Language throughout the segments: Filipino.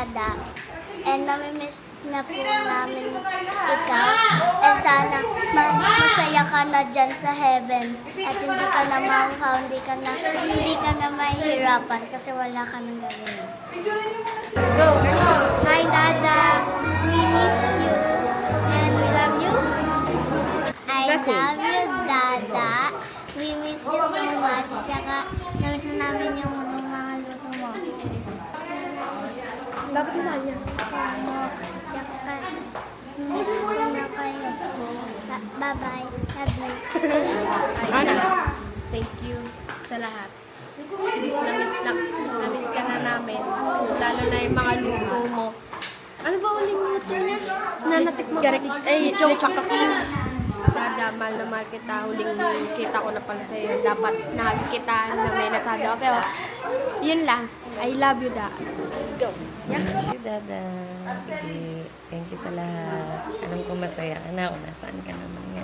Dada. And namimiss na po namin ikaw. And sana masaya ka na dyan sa heaven. At hindi ka na mamuhaw, hindi ka na mahihirapan kasi wala ka nang gawin. Go! Hi, Dada. We miss you. And we love you. I love you, Dada. We miss you so much. Tsaka, namiss na namin yung mga luto mo. Dapat mo saan niya? Tsaka, miss ko na kayo. Bye-bye. Love you. Ano? Thank you sa lahat. Miss na miss ka na namin. Lalo na yung mga luto mo. Ano ba uling luto niya? Nanatik mo. Ay, chokaksi. Dada, mahal na mahal kita. Huling kita ko na pala sa'yo. Dapat nahag kita na may nasabi ako sa'yo. Yun lang. I love you, Da. Go. Miss you, Dada. Sige. Thank you sa lahat. Alam ko masaya ka na kung nasaan ka naman nga.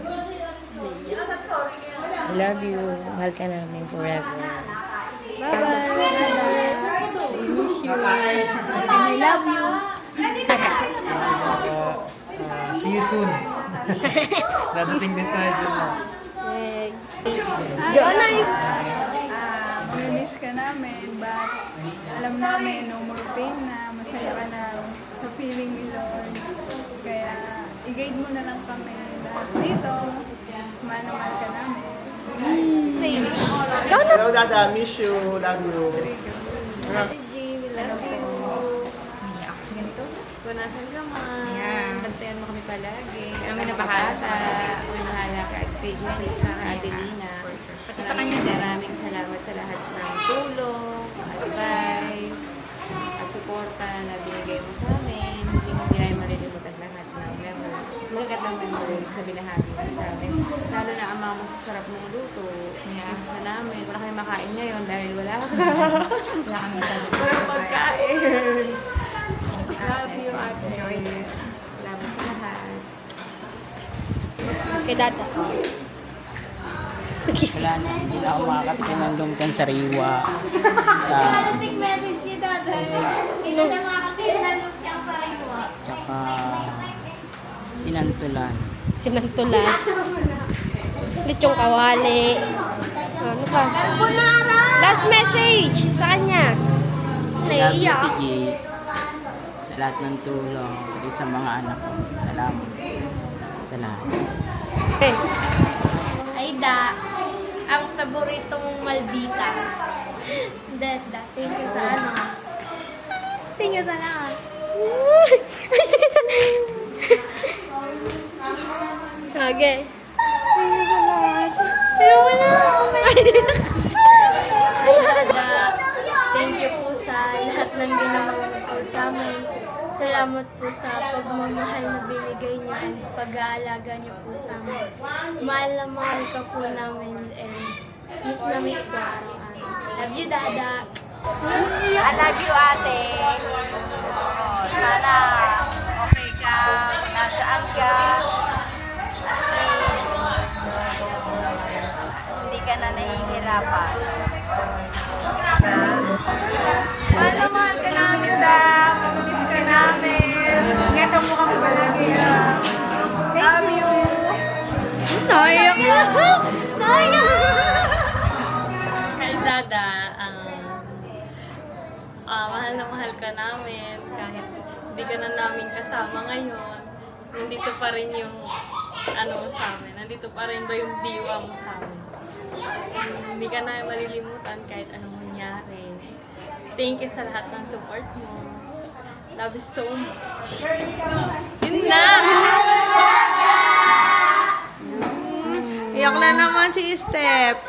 I love you. Mahal ka namin forever. Bye-bye. I miss you. And I love you. See you soon. Dadating din tayo dun. Go, Nay. Miss ka namin, but alam namin, no more pain na, masaya ka na sa feeling ni Lord. Kaya, i-guide mo na lang kami lahat dito. Mahal ka namin. Hello, Dada. Miss you. Love you. Ate G, we love you. Kung nasan ka man, bantayan mo kami palagi. Kami na bahala sa bahala ka Ate Jenny at Ate Lina. Pati sa kanya din. Maraming salamat sa lahat ng tulong, advice, at suporta na binigay mo sa amin. Hindi namin malilimutan lahat ng memories. Magagat ng memories na binahagi mo sa amin. Lalo na ang mga masasarap ng luto. Miss na namin. Wala kami makain ngayon dahil wala ka. Wala kami walang pagkain. Love you, Ate. Love sa lahat. Kay Dada. Wala na, hindi na ako makakatikin ng lumpiang sariwa. Message ni Dada. Hindi na makakakin na lumpiang sariwa. Tsaka sinantulan. Sinantulan. Lechong kawali. Ano pa? Last message sa kanya. Naiiyak. Love you, Tigi. Sa lahat ng tulong, pati sa mga anak ko. Salamat. Sa lahat. Okay. Ay, Da. Ang paborito mong maldita. Dada, thank you sa ano. Thank you sa lahat. Okay. Pero wala. Dada, thank you po sa lahat ng ginawa mo po sa amin. Salamat po sa pagmamahal na binigay niyo at pag-aalaga niyo po sa amin. Mahal na mahal ka po namin and miss na miss ko araw-araw. Love you, Dada. I love you, Ate. Sana okay ka, nasaan ka. At least, hindi ka na nahihirapan. Mahal na mahal ka namin, Da. Mamamiss ka namin. Ngeta mo kami palagi. Love you. Naiyak na. Hi, Dada. Mahal na mahal ka namin. Kahit hindi ka na namin kasama ngayon, nandito pa rin yung ano mo sa amin. Nandito pa rin ba yung diwa mo sa amin. Hindi ka na malilimutan kahit anong mangyari. Thank you sa lahat ng support mo. Love you so much. Yun na! Iyak na naman si Steph.